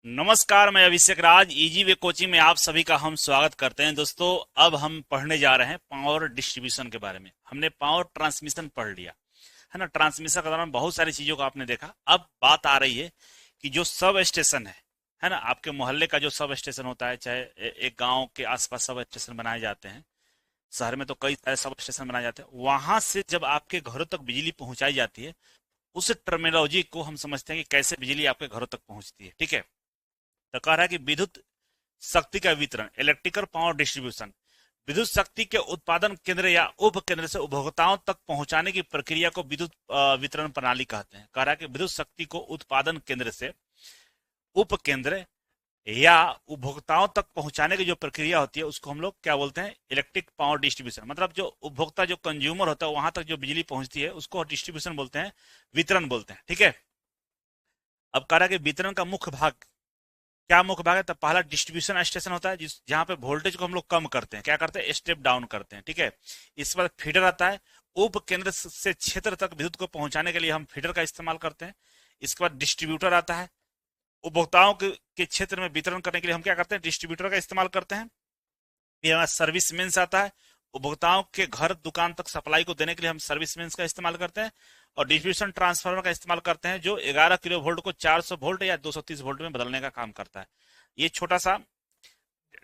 नमस्कार, मैं अभिषेक राज easy way coaching में आप सभी का हम स्वागत करते हैं। दोस्तों, अब हम पढ़ने जा रहे हैं पावर डिस्ट्रीब्यूशन के बारे में। हमने पावर ट्रांसमिशन पढ़ लिया है ना। ट्रांसमिशन के दौरान बहुत सारी चीजों को आपने देखा। अब बात आ रही है कि जो सब स्टेशन है ना, आपके मोहल्ले का जो सब स्टेशन होता है, चाहे एक गांव के आसपास सब स्टेशन बनाए जाते हैं। शहर में तो कई सारे सब स्टेशन बनाए जाते हैं। वहां से जब आपके घरों तक बिजली पहुंचाई जाती है, उस टर्मिनोलॉजी को हम समझते हैं कि कैसे बिजली आपके घरों तक पहुंचती है। ठीक है। तो कह रहा है कि विद्युत शक्ति का वितरण, इलेक्ट्रिकल पावर डिस्ट्रीब्यूशन, विद्युत शक्ति के उत्पादन केंद्र या उप केंद्र से उपभोक्ताओं तक पहुंचाने की प्रक्रिया को विद्युत वितरण प्रणाली कहते हैं। कह रहा है कि विद्युत शक्ति को उत्पादन केंद्र से उप केंद्र या उपभोक्ताओं तक पहुंचाने की जो प्रक्रिया होती है, उसको हम लोग क्या बोलते हैं? Electric power distribution. मतलब जो उपभोक्ता, जो कंज्यूमर होता है, वहां तक जो बिजली पहुंचती है, उसको डिस्ट्रीब्यूशन बोलते हैं, वितरण बोलते हैं। ठीक है। अब कह रहा है कि वितरण का मुख्य भाग, क्या मुख्य भाग है? तो पहला डिस्ट्रीब्यूशन स्टेशन होता है, जिस जहां पे वोल्टेज को हम लोग कम करते हैं। क्या करते हैं? स्टेप डाउन करते हैं। ठीक है। इसके बाद फीडर आता है। उप केंद्र से क्षेत्र तक विद्युत को पहुंचाने के लिए हम फीडर का इस्तेमाल करते हैं। इसके बाद डिस्ट्रीब्यूटर आता है। उपभोक्ताओं के क्षेत्र में वितरण करने के लिए हम क्या करते हैं? डिस्ट्रीब्यूटर का इस्तेमाल करते हैं। ये हमारा सर्विस मेंस आता है। उपभोक्ताओं के घर दुकान तक सप्लाई को देने के लिए हम सर्विस मेंस का इस्तेमाल करते हैं। और डिस्ट्रीब्यूशन ट्रांसफार्मर का इस्तेमाल करते हैं, जो 11 किलो वोल्ट को 400 वोल्ट या 230 वोल्ट में बदलने का काम करता है। ये छोटा सा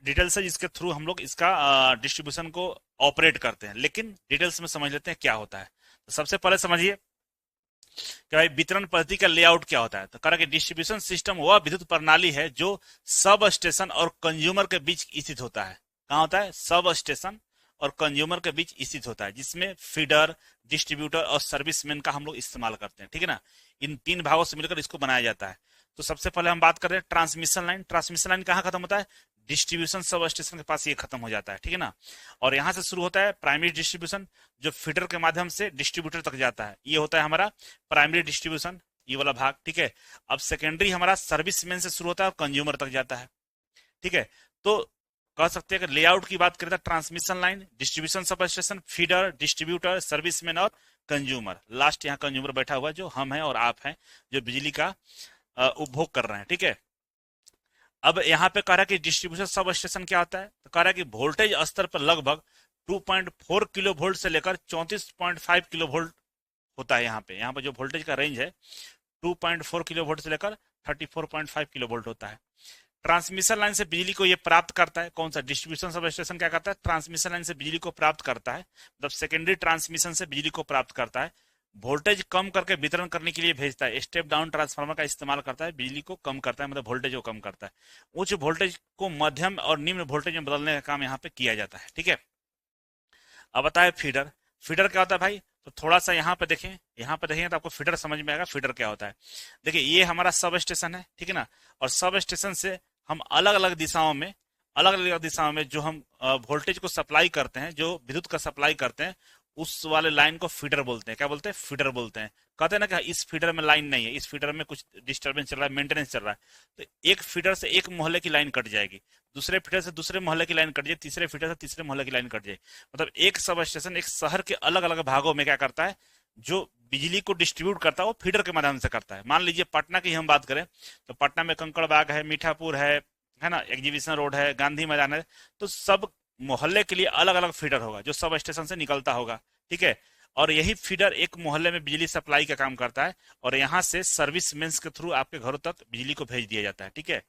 डिटेल्स है जिसके थ्रू हम लोग इसका डिस्ट्रीब्यूशन को ऑपरेट करते हैं। लेकिन डिटेल्स में समझ लेते हैं क्या होता है। तो सबसे पहले समझिए कि भाई वितरण पद्धति का लेआउट क्या होता है। तो कह रहा कि डिस्ट्रीब्यूशन सिस्टम वह विद्युत प्रणाली है जो सब स्टेशन और कंज्यूमर के बीच स्थित होता है। कहाँ होता है? सब स्टेशन और कंज्यूमर के बीच स्थित होता है, जिसमें फीडर, डिस्ट्रीब्यूटर और सर्विसमैन का हम लोग इस्तेमाल करते हैं। ठीक है ना। इन तीन भागों से मिलकर इसको बनाया जाता है। तो सबसे पहले हम बात कर रहे हैं ट्रांसमिशन लाइन। ट्रांसमिशन लाइन कहाँ खत्म होता है? डिस्ट्रीब्यूशन सब स्टेशन के पास ये खत्म हो जाता है। ठीक है ना। और यहां से शुरू होता है प्राइमरी डिस्ट्रीब्यूशन, जो फीडर के माध्यम से डिस्ट्रीब्यूटर तक जाता है। ये होता है हमारा प्राइमरी डिस्ट्रीब्यूशन, ये वाला भाग। ठीक है। अब सेकेंडरी हमारा सर्विसमैन से शुरू होता है और कंज्यूमर तक जाता है। ठीक है। तो कह सकते हैं कि लेआउट की बात करें तो transmission line, distribution sub station, feeder, distributor, serviceman और कंज्यूमर। लास्ट यहाँ कंज्यूमर बैठा हुआ है, जो हम हैं और आप हैं, जो बिजली का उपभोग कर रहे हैं। ठीक है। अब यहाँ पे कह रहा है कि डिस्ट्रीब्यूशन सब स्टेशन क्या होता है। तो कह रहा है कि वोल्टेज स्तर पर लगभग 2.4 किलो वोल्ट से लेकर 34.5 किलो वोल्ट होता है। यहाँ पे जो वोल्टेज का रेंज है, 2.4 किलो वोल्ट से लेकर 34.5 किलो वोल्ट होता है। ट्रांसमिशन लाइन से बिजली को ये प्राप्त करता है। कौन सा? डिस्ट्रीब्यूशन सब स्टेशन क्या करता है? ट्रांसमिशन लाइन से बिजली को प्राप्त करता है, मतलब सेकेंडरी ट्रांसमिशन से बिजली को प्राप्त करता है। वोल्टेज कम करके वितरण करने के लिए भेजता है। स्टेप डाउन ट्रांसफार्मर का इस्तेमाल करता है, बिजली को कम करता है, मतलब वोल्टेज को कम करता है। उच्च वोल्टेज को मध्यम और निम्न वोल्टेज में बदलने का काम यहाँ पे किया जाता है। ठीक है। अब बताए फीडर। फीडर क्या होता है भाई? तो थोड़ा सा यहाँ पे देखें, यहाँ पे देखेंगे तो आपको फीडर समझ में आएगा फीडर क्या होता है। देखिए, ये हमारा सब स्टेशन है। ठीक है ना। और सब स्टेशन से हम अलग अलग दिशाओं में जो हम वोल्टेज को सप्लाई करते हैं, जो विद्युत का सप्लाई करते हैं, उस वाले लाइन को फीडर बोलते हैं। क्या बोलते हैं? फीडर बोलते हैं। कहते हैं ना कि इस फीडर में लाइन नहीं है, इस फीडर में कुछ डिस्टर्बेंस चल रहा है, मेंटेनेंस चल रहा है। तो एक फीडर से एक मोहल्ले की लाइन कट जाएगी, दूसरे फीडर से दूसरे मोहल्ले की लाइन कट जाए, तीसरे फीडर से तीसरे मोहल्ले की लाइन कट जाए। मतलब एक सब स्टेशन एक शहर के अलग अलग भागों में क्या करता है? जो बिजली को डिस्ट्रीब्यूट करता है, वो फीडर के माध्यम से करता है। मान लीजिए पटना की हम बात करें, तो पटना में कंकड़ बाग है, मीठापुर है ना, एग्जीबिशन रोड है, गांधी मैदान है। तो सब मोहल्ले के लिए अलग अलग फीडर होगा, जो सब स्टेशन से निकलता होगा। ठीक है। और यही फीडर एक मोहल्ले में बिजली सप्लाई का काम करता है, और यहाँ से सर्विस मेंस के थ्रू आपके घरों तक बिजली को भेज दिया जाता है। ठीक है।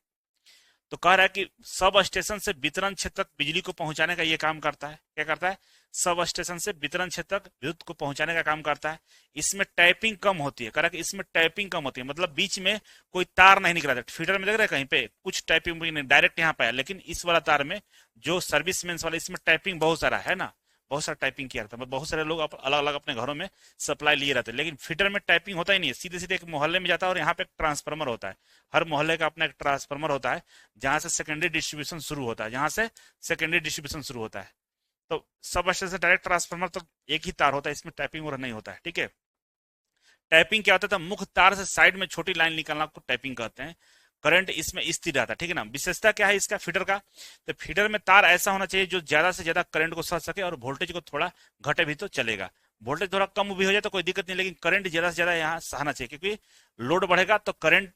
तो कह रहा है कि सब स्टेशन से वितरण क्षेत्र तक बिजली को पहुंचाने का ये काम करता है। क्या करता है? सब स्टेशन से वितरण क्षेत्र तक विद्युत को पहुंचाने का काम करता है। इसमें टैपिंग कम होती है। कह रहा है कि इसमें टैपिंग कम होती है, मतलब बीच में कोई तार नहीं निकला जाता। फीडर में देख रहे हैं कहीं पे कुछ टैपिंग नहीं, डायरेक्ट यहाँ पे है। लेकिन इस वाला तार में, जो सर्विस मेंस वाला, इसमें टैपिंग बहुत सारा है ना, बहुत सारा टाइपिंग किया रहता है। बहुत सारे लोग अलग अलग अपने घरों में सप्लाई लिए रहते हैं। लेकिन फीडर में टाइपिंग होता ही नहीं है, सीधे सीधे एक मोहल्ले में जाता है, और यहाँ पे एक ट्रांसफार्मर होता है। हर मोहल्ले का अपना एक ट्रांसफार्मर होता है, जहां से सेकेंडरी डिस्ट्रीब्यूशन शुरू होता है, तो सब स्टेशन से डायरेक्ट ट्रांसफार्मर तक एक ही तार होता है, इसमें टाइपिंग और नहीं होता है। ठीक है। टाइपिंग क्या होता था? मुख्य तार से साइड में छोटी लाइन निकलना को टाइपिंग कहते हैं। करंट इसमें स्थिर रहता है। ठीक है ना। विशेषता क्या है इसका, फीडर का? तो फीडर में तार ऐसा होना चाहिए जो ज्यादा से ज्यादा करंट को सह सके, और वोल्टेज को थोड़ा घटे भी तो चलेगा। वोल्टेज थोड़ा कम भी हो जाए तो कोई दिक्कत नहीं, लेकिन करंट ज्यादा से ज्यादा यहाँ सहना चाहिए, क्योंकि लोड बढ़ेगा तो करंट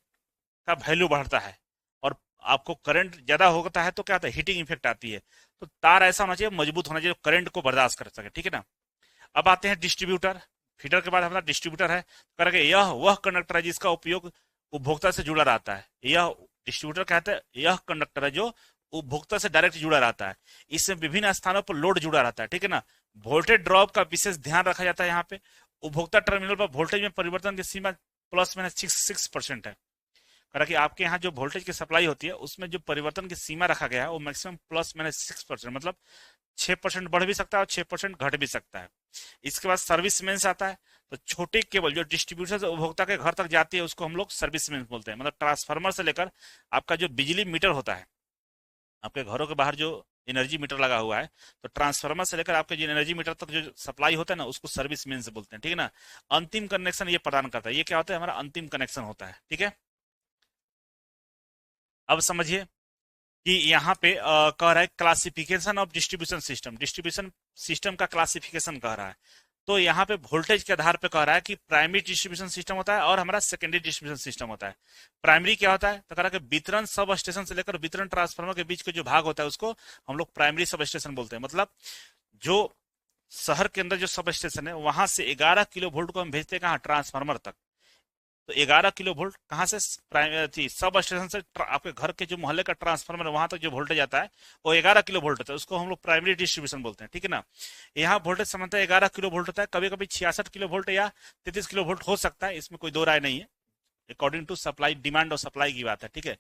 का वैल्यू बढ़ता है, और आपको करंट ज्यादा होता है तो क्या होता है, हीटिंग इफेक्ट आती है। तो तार ऐसा होना चाहिए, मजबूत होना चाहिए, करंट को बर्दाश्त कर सके, ठीक है ना। अब आते हैं डिस्ट्रीब्यूटर। फीडर के बाद हमारा डिस्ट्रीब्यूटर है, करके यह वह कंडक्टर है जिसका उपयोग उपभोक्ता से जुड़ा रहता है। यह डिस्ट्रीब्यूटर कहते हैं, यह कंडक्टर है जो उपभोक्ता से डायरेक्ट जुड़ा रहता है। इसमें विभिन्न स्थानों पर लोड जुड़ा रहता है, ठीक है ना। वोल्टेज ड्रॉप का विशेष ध्यान रखा जाता है यहाँ पे। उपभोक्ता टर्मिनल पर वोल्टेज में परिवर्तन की सीमा प्लस माइनस 6% है। करा कि आपके यहाँ जो वोल्टेज की सप्लाई होती है उसमें जो परिवर्तन की सीमा रखा गया है वो मैक्सिमम प्लस माइनस 6%, मतलब 6% बढ़ भी सकता है और 6% घट भी सकता है। इसके बाद सर्विस मेंस आता है। तो छोटे केबल जो डिस्ट्रीब्यूटर से उपभोक्ता के घर तक जाती है उसको हम लोग सर्विस मेंस बोलते हैं। मतलब ट्रांसफार्मर से लेकर आपका जो बिजली मीटर होता है, आपके घरों के बाहर जो एनर्जी मीटर लगा हुआ है, तो ट्रांसफार्मर से लेकर आपके जो एनर्जी मीटर तक जो सप्लाई होता है ना उसको सर्विस मेंस बोलते हैं, ठीक है ना। अंतिम कनेक्शन ये प्रदान करता है। ये क्या होता है, हमारा अंतिम कनेक्शन होता है, ठीक है। अब समझिए कि यहाँ पे कह रहा है classification of distribution system. Distribution system का क्लासिफिकेशन कह रहा है। तो यहाँ पे वोल्टेज के आधार पे कह रहा है कि प्राइमरी डिस्ट्रीब्यूशन सिस्टम होता है और हमारा सेकेंडरी डिस्ट्रीब्यूशन सिस्टम होता है। प्राइमरी क्या होता है, तो कह रहा है कि वितरण सब स्टेशन से लेकर वितरण ट्रांसफार्मर के बीच के जो भाग होता है उसको हम लोग प्राइमरी सब स्टेशन बोलते हैं। मतलब जो शहर के अंदर जो सब स्टेशन है वहां से 11 किलो वोल्ट को हम भेजते हैं कहाँ, ट्रांसफार्मर तक। तो 11 किलो वोल्ट कहाँ से, सब स्टेशन से आपके घर के जो मोहल्ले का ट्रांसफार्मर है वहां तक जो वोल्टेज आता है वो 11 किलो वोल्ट होता है, उसको हम लोग प्राइमरी डिस्ट्रीब्यूशन बोलते हैं, ठीक है ना। यहाँ वोल्टेज सामान्यतः 11 किलो वोल्ट होता है, कभी कभी 66 किलो वोल्ट या 33 किलो वोल्ट हो सकता है, इसमें कोई दो राय नहीं है। अकॉर्डिंग टू सप्लाई, डिमांड और सप्लाई की बात है, ठीक है।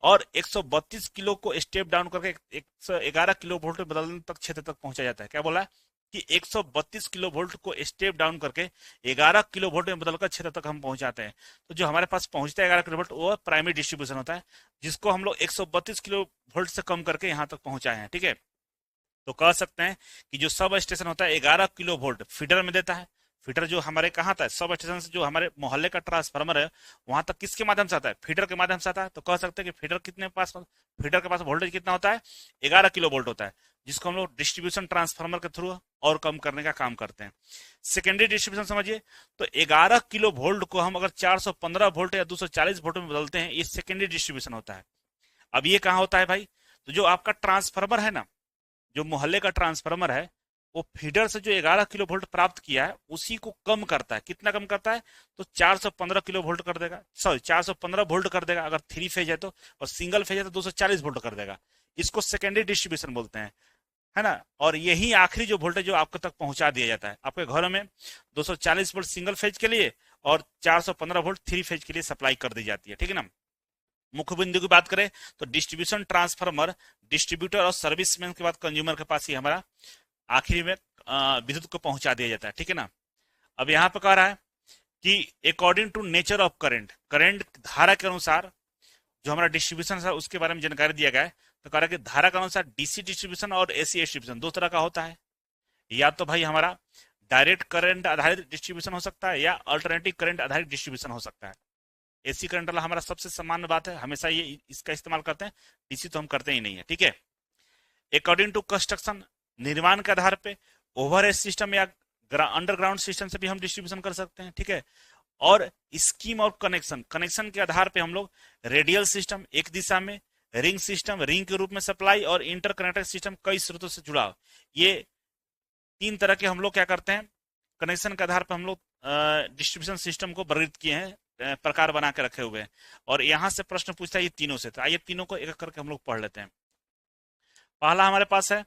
और 132 किलो को स्टेप डाउन करके 111 किलो वोल्ट में बदलने तक क्षेत्र तक पहुंचा जाता है। क्या बोला है कि 132 किलो वोल्ट को स्टेप डाउन करके 11 किलो वोल्ट में बदलकर क्षेत्र तक हम पहुंचाते हैं। तो जो हमारे पास पहुंचता है 11 किलो वोल्ट वो प्राइमरी डिस्ट्रीब्यूशन होता है, जिसको हम लोग 132 किलो वोल्ट से कम करके यहाँ तक पहुंचाए हैं, ठीक है। तो कह सकते हैं कि जो सब स्टेशन होता है 11 किलो वोल्ट फीडर में देता है। फीडर जो हमारे कहाँ था, सब स्टेशन से जो हमारे मोहल्ले का ट्रांसफार्मर है वहां तक किसके माध्यम से आता है, फीडर के माध्यम से आता है। तो कह सकते हैं कि फीडर कितने पास, फीडर के पास वोल्टेज कितना होता है, 11 किलो वोल्ट होता है, जिसको हम लोग डिस्ट्रीब्यूशन ट्रांसफार्मर के थ्रू और कम करने का काम करते हैं। सेकेंडरी डिस्ट्रीब्यूशन समझिए, तो 11 किलो वोल्ट को हम अगर 415 वोल्ट या 240 वोल्ट में बदलते हैं, ये सेकेंडरी डिस्ट्रीब्यूशन होता है। अब ये कहाँ होता है भाई, तो जो आपका ट्रांसफार्मर है ना, जो मोहल्ले का ट्रांसफार्मर है वो फीडर से जो 11 किलो वोल्ट प्राप्त किया है उसी को कम करता है। कितना कम करता है, तो 415 किलो वोल्ट कर देगा, सॉरी 415 वोल्ट कर देगा अगर थ्री फेज है तो, और सिंगल फेज है तो 240 वोल्ट कर देगा। इसको सेकेंडरी डिस्ट्रीब्यूशन बोलते हैं, है ना। और यही आखिरी जो वोल्टेज जो आपको तक पहुंचा दिया जाता है, आपके घरों में 240 वोल्ट सिंगल फेज के लिए और 415 वोल्ट थ्री फेज के लिए सप्लाई कर दी जाती है, ठीक है ना। मुख्य बिंदु की बात करें तो डिस्ट्रीब्यूशन ट्रांसफार्मर, डिस्ट्रीब्यूटर और सर्विसमैन के बाद कंज्यूमर के पास ही हमारा आखिरी में विद्युत को पहुंचा दिया जाता है, ठीक है ना। अब यहाँ पे कह रहा है कि according to nature of current, current धारा के अनुसार जो हमारा डिस्ट्रीब्यूशन है उसके बारे में जानकारी दिया गया है। तो कह रहा है कि धारा के अनुसार डीसी डिस्ट्रीब्यूशन और एसी डिस्ट्रीब्यूशन दो तरह का होता है। या तो भाई हमारा डायरेक्ट करंट आधारित डिस्ट्रीब्यूशन हो सकता है या अल्टरनेटिव करंट आधारित डिस्ट्रीब्यूशन हो सकता है। एसी करंट वाला हमारा सबसे सामान्य बात है, हमेशा ये इसका इस्तेमाल करते हैं, डीसी तो हम करते ही नहीं है, ठीक है। अकॉर्डिंग टू कंस्ट्रक्शन, निर्माण के आधार पे ओवरहेड सिस्टम या अंडरग्राउंड सिस्टम से भी हम डिस्ट्रीब्यूशन कर सकते हैं, ठीक है। और स्कीम और कनेक्शन, कनेक्शन के आधार पे हम लोग रेडियल सिस्टम एक दिशा में, रिंग सिस्टम रिंग के रूप में सप्लाई, और इंटरकनेक्टेड सिस्टम कई स्रोतों से जुड़ाव, ये तीन तरह के हम लोग क्या करते हैं, कनेक्शन के आधार पर हम लोग डिस्ट्रीब्यूशन सिस्टम को वर्गीकृत किए हैं, प्रकार बना के रखे हुए हैं। और यहां से प्रश्न पूछता है ये तीनों से, तो आइए तीनों को एक एक करके हम लोग पढ़ लेते हैं। पहला हमारे पास है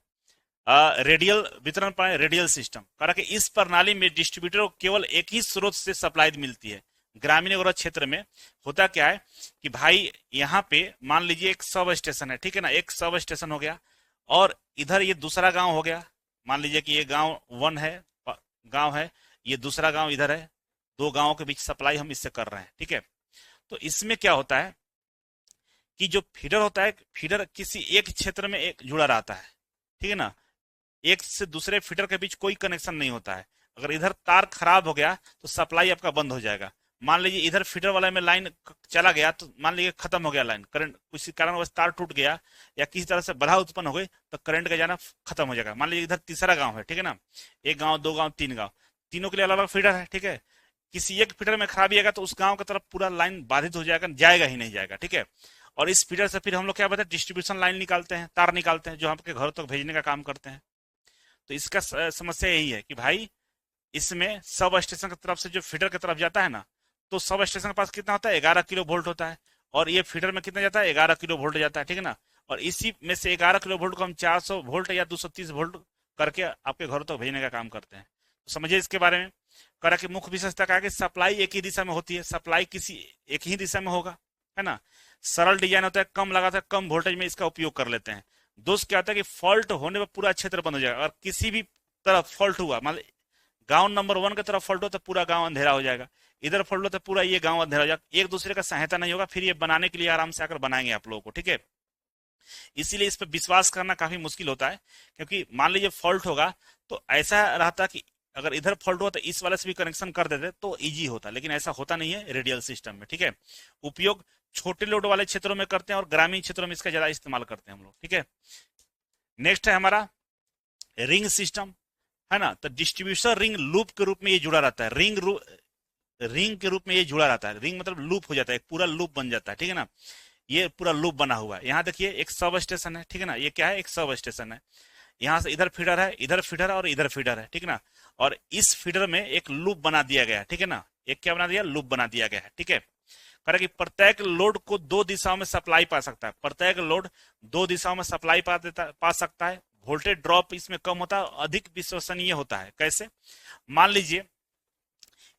रेडियल वितरण प्रणाली, रेडियल सिस्टम। कहा कि इस प्रणाली में डिस्ट्रीब्यूटर को केवल एक ही स्रोत से सप्लाई मिलती है। ग्रामीण और क्षेत्र में होता क्या है कि भाई यहाँ पे मान लीजिए एक सब स्टेशन है, ठीक है ना, एक सब स्टेशन हो गया और इधर ये दूसरा गांव हो गया। मान लीजिए कि ये गांव वन है, गांव है, ये दूसरा गांव इधर है, दो गांवों के बीच सप्लाई हम इससे कर रहे हैं, ठीक है। तो इसमें क्या होता है कि जो फीडर होता है, फीडर किसी एक क्षेत्र में एक जुड़ा रहता है, ठीक है ना, एक से दूसरे फीडर के बीच कोई कनेक्शन नहीं होता है। अगर इधर तार खराब हो गया तो सप्लाई आपका बंद हो जाएगा। मान लीजिए इधर फीडर वाला में लाइन चला गया तो मान लीजिए खत्म हो गया लाइन, करंट किसी कारणवश तार टूट गया या किसी तरह से बाधा उत्पन्न हो गई तो करंट का जाना खत्म हो जाएगा। मान लीजिए इधर तीसरा गांव है, ठीक है ना, एक गांव, दो गांव, तीन गांव, तीनों के लिए अलग अलग फीडर है, ठीक है। किसी एक फीडर में खराबी आएगा तो उस गांव की तरफ पूरा लाइन बाधित हो जाएगा, जाएगा ही नहीं जाएगा, ठीक है। और इस फीडर से फिर हम लोग क्या बताते हैं, डिस्ट्रीब्यूशन लाइन निकालते हैं, तार निकालते हैं, जो आपके घर तक भेजने का काम करते हैं। तो इसका समस्या यही है कि भाई इसमें सब स्टेशन की तरफ से जो फीडर की तरफ जाता है ना, तो सब स्टेशन के पास कितना होता है, 11 kV होता है, और ये फीडर में कितना जाता है, 11 kV जाता है, ठीक है ना। और इसी में से 11 kV को हम 400 V या 230 V करके आपके घरों तक भेजने का काम करते हैं। तो समझिए इसके बारे में। करा कि मुख्य विशेषता क्या है कि सप्लाई एक ही दिशा में होती है, सप्लाई किसी एक ही दिशा में होगा, है ना। सरल डिजाइन होता है, कम लागत है, कम वोल्टेज में इसका उपयोग कर लेते हैं। दोस्त क्या होता है कि फॉल्ट होने पर पूरा क्षेत्र बंद हो जाएगा, और किसी भी तरफ फॉल्ट हुआ, मान गांव नंबर 1 की तरफ फॉल्ट हो तो पूरा गांव अंधेरा हो जाएगा, इधर फॉल्ट हो तो पूरा ये गांव अंधेरा हो जाएगा, एक दूसरे का सहायता नहीं होगा, फिर ये बनाने के लिए आराम से आकर बनाएंगे आप लोगों को, ठीक है। इसीलिए इस पर विश्वास करना काफी मुश्किल होता है, क्योंकि मान लीजिए फॉल्ट होगा तो ऐसा रहता कि अगर इधर फॉल्ट हुआ तो इस वाले से भी कनेक्शन कर देते तो इजी होता, लेकिन ऐसा होता नहीं है रेडियल सिस्टम में, ठीक है। उपयोग छोटे लोड वाले क्षेत्रों में करते हैं और ग्रामीण क्षेत्रों में इसका ज्यादा इस्तेमाल करते हैं हम लोग, ठीक है। नेक्स्ट है हमारा रिंग सिस्टम, है ना। तो डिस्ट्रीब्यूशन रिंग लूप के रूप में ये जुड़ा रहता है, रिंग के रूप में ये जुड़ा रहता है, रिंग मतलब लूप हो जाता है, एक पूरा लूप बन जाता है, ठीक है ना। ये पूरा लूप बना हुआ है। यहाँ देखिए एक सब स्टेशन है, ठीक है ना, ये क्या है, एक सब स्टेशन है। यहाँ से इधर फीडर है, इधर फीडर है और इधर फीडर है, ठीक है ना। और इस फीडर में एक लूप बना दिया गया है, ठीक है ना। एक क्या बना दिया, लूप बना दिया गया है, ठीक है। कह रहा कि प्रत्येक लोड को 2 दिशाओं में सप्लाई पा सकता है, प्रत्येक लोड 2 दिशाओं में सप्लाई पा सकता है। वोल्टेज ड्रॉप इसमें कम होता है, अधिक विश्वसनीय होता है। कैसे, मान लीजिए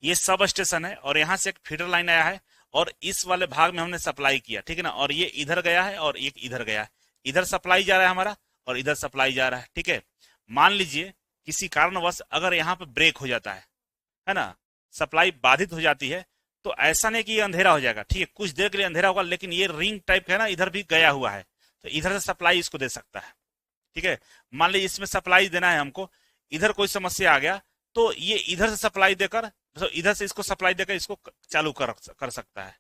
ये सब स्टेशन है और यहाँ से एक फीडर लाइन आया है और इस वाले भाग में हमने सप्लाई किया, ठीक है ना। और ये इधर गया है और एक इधर गया है, इधर सप्लाई जा रहा है हमारा और इधर सप्लाई जा रहा है, ठीक है। मान लीजिए किसी कारणवश अगर यहाँ पे ब्रेक हो जाता है ना, सप्लाई बाधित हो जाती है, तो ऐसा नहीं कि ये अंधेरा हो जाएगा, ठीक है, कुछ देर के लिए अंधेरा होगा, लेकिन ये रिंग टाइप है ना, इधर भी गया हुआ है, तो इधर से सप्लाई इसको दे सकता है, ठीक है। मान लीजिए इसमें सप्लाई देना है हमको, इधर कोई समस्या आ गया तो ये इधर से सप्लाई देकर, तो इधर से इसको सप्लाई देकर इसको चालू कर सकता है।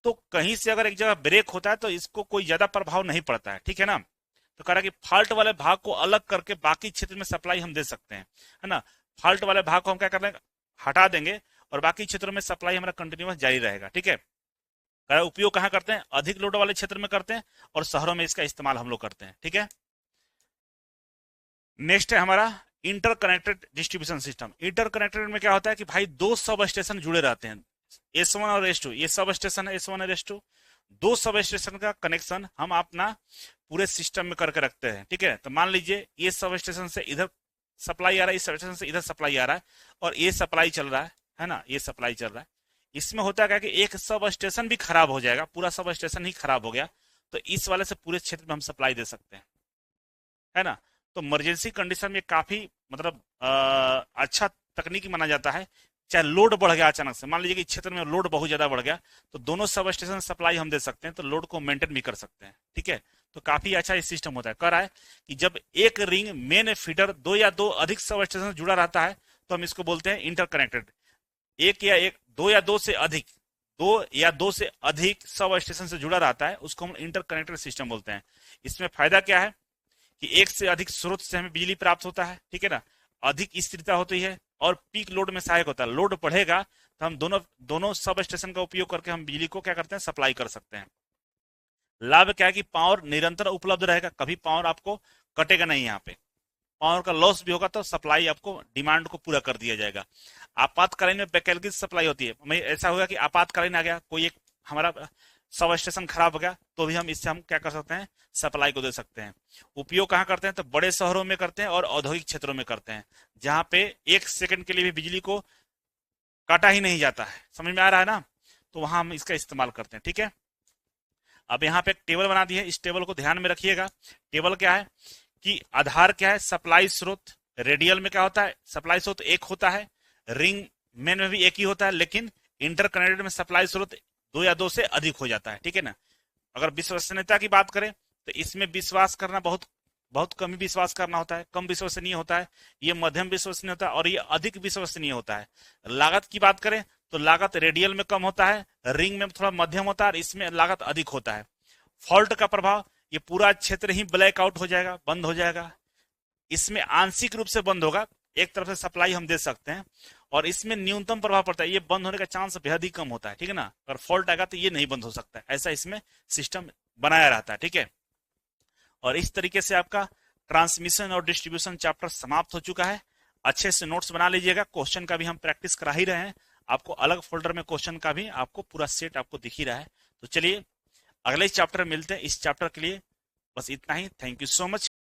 तो कहीं से अगर एक जगह ब्रेक होता है तो इसको कोई ज्यादा प्रभाव नहीं पड़ता है, ठीक है ना। तो कह रहा कि फॉल्ट वाले भाग को अलग करके बाकी क्षेत्र में सप्लाई हम दे सकते हैं, है ना। फॉल्ट वाले भाग को हम क्या कर देंगे, हटा देंगे और बाकी क्षेत्रों में सप्लाई हमारा कंटिन्यूअस जारी रहेगा, ठीक है। उपयोग कहाँ करते हैं, अधिक लोड वाले क्षेत्र में करते हैं और शहरों में इसका इस्तेमाल हम लोग करते हैं, ठीक है। नेक्स्ट है हमारा इंटरकनेक्टेड डिस्ट्रीब्यूशन सिस्टम। इंटरकनेक्टेड में क्या होता है कि भाई 2 सब स्टेशन जुड़े रहते हैं, S1 और S2, ये सब स्टेशन है S1 और S2, 2 सब स्टेशन का कनेक्शन हम अपना पूरे सिस्टम में करके रखते हैं, ठीक है। तो मान लीजिए ये सब स्टेशन से इधर सप्लाई आ रहा है, इस सब स्टेशन से इधर सप्लाई आ रहा है और ये सप्लाई चल रहा है ना, ये सप्लाई चल रहा है। इसमें होता है कि एक सब स्टेशन भी खराब हो जाएगा, पूरा सब स्टेशन ही खराब हो गया, तो इस वाले से पूरे क्षेत्र में हम सप्लाई दे सकते हैं, है ना। तो इमरजेंसी कंडीशन में काफी मतलब अच्छा तकनीकी माना जाता है। चाहे लोड बढ़ गया अचानक से, मान लीजिए कि क्षेत्र में लोड बहुत ज्यादा बढ़ गया, तो दोनों सब स्टेशन सप्लाई हम दे सकते हैं, तो लोड को मेंटेन भी कर सकते हैं, ठीक है। तो काफी अच्छा ये सिस्टम होता है। कर रहा है कि जब एक रिंग मेन फीडर 2 या 2 अधिक सब स्टेशन जुड़ा रहता है तो हम इसको बोलते हैं इंटरकनेक्टेड। एक 2 या 2 से अधिक, 2 या 2 से अधिक सब स्टेशन से जुड़ा रहता है, उसको हम इंटरकनेक्टेड सिस्टम बोलते हैं। इसमें फायदा क्या है कि एक से अधिक स्रोत से हमें बिजली प्राप्त होता है, ठीक है ना, अधिक स्थिरता होती है और पीक लोड में सहायक होता है। लोड बढ़ेगा तो हम दोनों सब स्टेशन का उपयोग करके हम बिजली को क्या करते हैं, सप्लाई कर सकते हैं। लाभ क्या है कि पावर निरंतर उपलब्ध रहेगा, कभी पावर आपको कटेगा नहीं। यहाँ पे पावर का लॉस भी होगा तो सप्लाई आपको डिमांड को पूरा कर दिया जाएगा। आपातकालीन में वैकल्पिक सप्लाई होती है, ऐसा होगा कि आपातकालीन आ गया, कोई एक हमारा सब स्टेशन खराब हो गया, तो भी हम इससे हम क्या कर सकते हैं, सप्लाई को दे सकते हैं। उपयोग कहाँ करते हैं, तो बड़े शहरों में करते हैं और औद्योगिक क्षेत्रों में करते हैं, जहां पे 1 सेकंड के लिए भी बिजली को काटा ही नहीं जाता है, समझ में आ रहा है ना। तो वहां हम इसका इस्तेमाल करते हैं, ठीक है। अब यहाँ पे एक टेबल बना दी है, इस टेबल को ध्यान में रखिएगा। टेबल क्या है कि आधार क्या है, सप्लाई स्रोत। रेडियल में क्या होता है, सप्लाई स्रोत एक होता है, रिंग मेन में भी एक ही होता है, लेकिन इंटरकनेक्टेड में सप्लाई स्रोत 2 या 2 से अधिक हो जाता है, ठीक है ना। अगर विश्वसनीयता की बात करें तो इसमें विश्वास करना बहुत कम ही विश्वास करना होता है, कम विश्वसनीय होता है। ये मध्यम विश्वसनीय होता है और ये अधिक विश्वसनीय होता है। लागत की बात करें तो लागत रेडियल में कम होता है, रिंग में थोड़ा मध्यम होता है और इसमें लागत अधिक होता है। फॉल्ट का प्रभाव, ये पूरा क्षेत्र ही ब्लैकआउट हो जाएगा, बंद हो जाएगा। इसमें आंशिक रूप से बंद होगा, एक तरफ से सप्लाई हम दे सकते हैं और इसमें न्यूनतम प्रभाव पड़ता है, ये बंद होने का चांस बेहद ही कम होता है, ठीक है ना। अगर फॉल्ट आएगा तो ये नहीं बंद हो सकता है, ऐसा इसमें सिस्टम बनाया रहता है। ठीक है, और इस तरीके से आपका ट्रांसमिशन और डिस्ट्रीब्यूशन चैप्टर समाप्त हो चुका है। अच्छे से नोट्स बना लीजिएगा, क्वेश्चन का भी हम प्रैक्टिस करा ही रहे हैं, आपको अलग फोल्डर में क्वेश्चन का भी आपको पूरा सेट आपको दिख ही रहा है। तो चलिए अगले चैप्टर में मिलते हैं। इस चैप्टर के लिए बस इतना ही। Thank you so much.